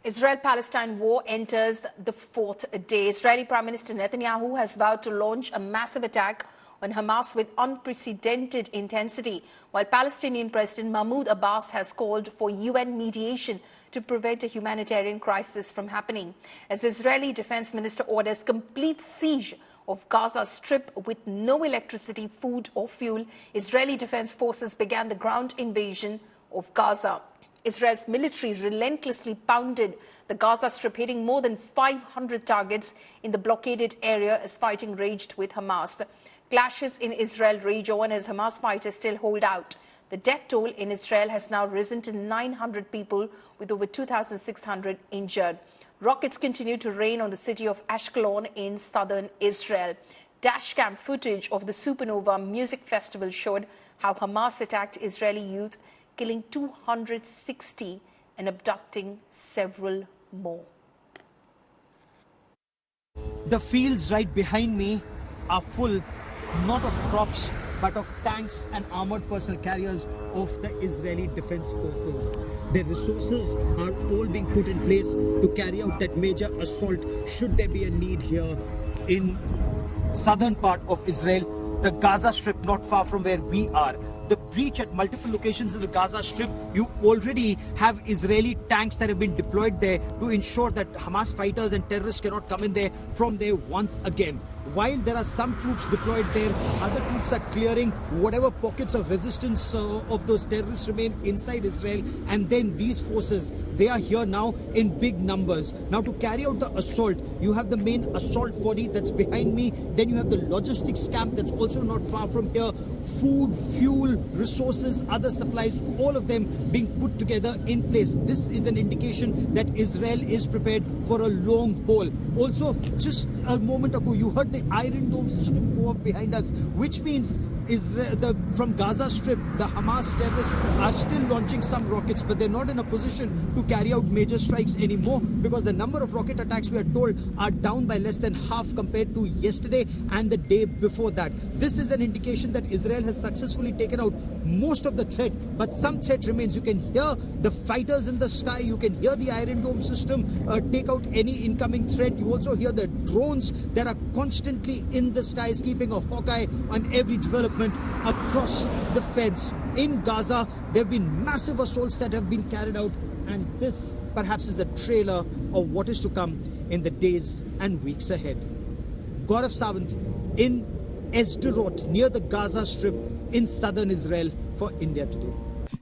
Israel-Palestine war enters the fourth day. Israeli Prime Minister Netanyahu has vowed to launch a massive attack on Hamas with unprecedented intensity, while Palestinian President Mahmoud Abbas has called for UN mediation to prevent a humanitarian crisis from happening. As Israeli Defense Minister orders complete siege of Gaza Strip with no electricity, food or fuel, Israeli Defense Forces began the ground invasion of Gaza. Israel's military relentlessly pounded the Gaza Strip, hitting more than 500 targets in the blockaded area as fighting raged with Hamas. Clashes in Israel rage on as Hamas fighters still hold out. The death toll in Israel has now risen to 900 people, with over 2,600 injured. Rockets continue to rain on the city of Ashkelon in southern Israel. Dashcam footage of the Supernova Music Festival showed how Hamas attacked Israeli youth, killing 260 and abducting several more. The fields right behind me are full, not of crops, but of tanks and armored personnel carriers of the Israeli Defense Forces. Their resources are all being put in place to carry out that major assault should there be a need here in southern part of Israel, the Gaza Strip not far from where we are. The breach at multiple locations in the Gaza Strip, you already have Israeli tanks that have been deployed there to ensure that Hamas fighters and terrorists cannot come in there from there once again. While there are some troops deployed there, other troops are clearing whatever pockets of resistance of those terrorists remain inside Israel. And then these forces, they are here now in big numbers. Now to carry out the assault, you have the main assault body that's behind me. Then you have the logistics camp that's also not far from here. Food, fuel, resources, other supplies, all of them being put together in place. This is an indication that Israel is prepared for a long haul. Also, just a moment ago, you heard the Iron Dome system go up behind us, which means from Gaza Strip, the Hamas terrorists are still launching some rockets, but they're not in a position to carry out major strikes anymore because the number of rocket attacks, we are told, are down by less than half compared to yesterday and the day before that. This is an indication that Israel has successfully taken out most of the threat, but some threat remains. You can hear the fighters in the sky, you can hear the Iron Dome system take out any incoming threat. You also hear the drones that are constantly in the skies, keeping a hawk eye on every development across the fence. In Gaza, there have been massive assaults that have been carried out, and this perhaps is a trailer of what is to come in the days and weeks ahead. Gaurav Sawant in Sderot, near the Gaza Strip in southern Israel, for India Today.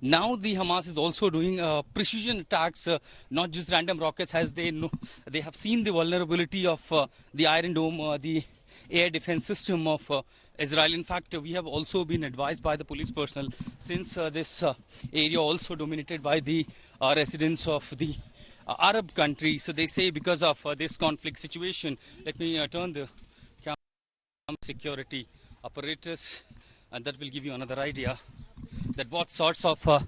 Now the Hamas is also doing precision attacks, not just random rockets, as they know. They have seen the vulnerability of the Iron Dome, the air defense system of Israel. In fact, we have also been advised by the police personnel, since this area also dominated by the residents of the Arab countries. So they say because of this conflict situation, let me turn the camera, security apparatus, and that will give you another idea that what sorts of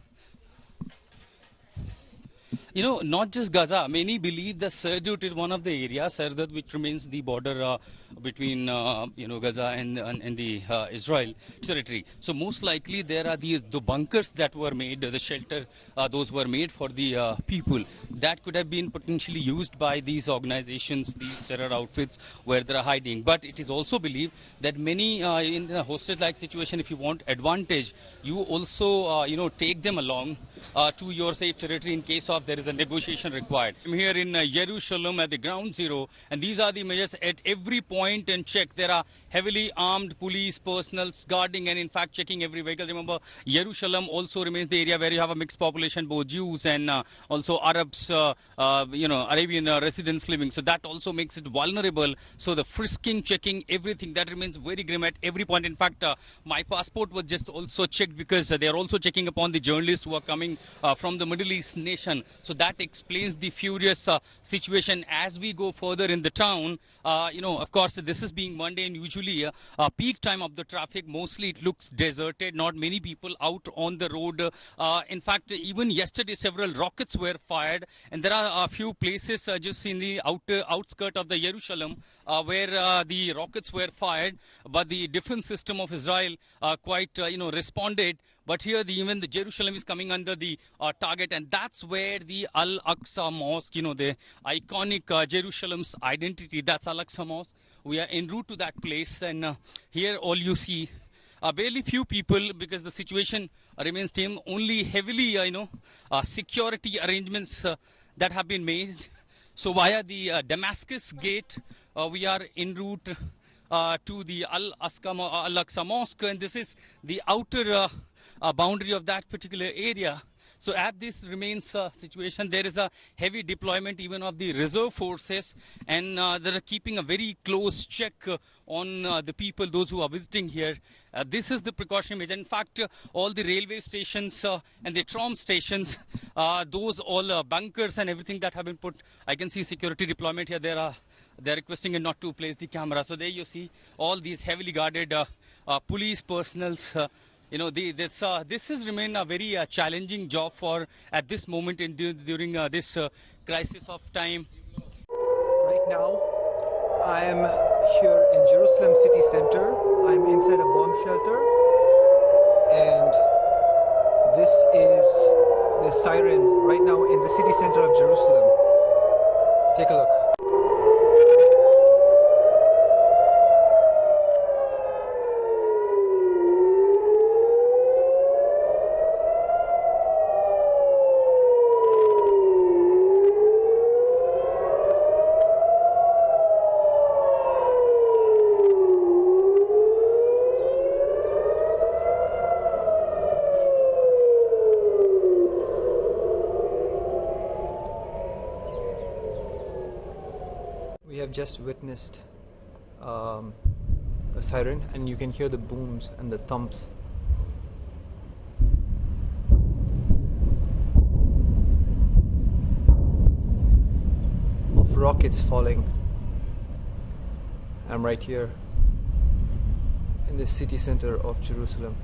not just Gaza. Many believe that Sderot is one of the areas, Sderot, which remains the border between Gaza and the Israel territory. So most likely there are the bunkers that were made, the shelter, those were made for the people. That could have been potentially used by these organizations, these terror outfits, where they are hiding. But it is also believed that many in a hostage-like situation, if you want advantage, you also take them along to your safe territory in case of there is a negotiation required. I'm here in Jerusalem at the ground zero, and these are the measures at every point and check. There are heavily armed police personnel guarding and in fact checking every vehicle. Remember, Jerusalem also remains the area where you have a mixed population, both Jews and also Arabs, Arabian residents living. So that also makes it vulnerable. So the frisking, checking, everything, that remains very grim at every point. In fact, my passport was just also checked because they are also checking upon the journalists who are coming from the Middle East nation. So that explains the furious situation as we go further in the town. Of course, this is being Monday, and usually peak time of the traffic, mostly it looks deserted, not many people out on the road. In fact, even yesterday, several rockets were fired, and there are a few places just in the outskirt of the Jerusalem where the rockets were fired, but the defense system of Israel quite responded But here, even the Jerusalem is coming under the target, and that's where the Al-Aqsa Mosque, the iconic Jerusalem's identity, that's Al-Aqsa Mosque. We are en route to that place, and here all you see are barely few people because the situation remains tame. Only heavily, security arrangements that have been made. So via the Damascus gate, we are en route to the Al-Aqsa Mosque, and this is the outer boundary of that particular area. So at this remains situation, there is a heavy deployment even of the reserve forces, and they are keeping a very close check on the people, those who are visiting here. This is the precaution measure. In fact, all the railway stations and the tram stations, those all bunkers and everything that have been put, I can see security deployment here. They're requesting it not to place the camera. So there you see all these heavily guarded police personals. This has remained a very challenging job for at this moment during this crisis of time. Right now, I am here in Jerusalem city center. I'm inside a bomb shelter, and this is the siren right now in the city center of Jerusalem. Take a look. We have just witnessed a siren, and you can hear the booms and the thumps. Of rockets falling. I'm right here in the city center of Jerusalem.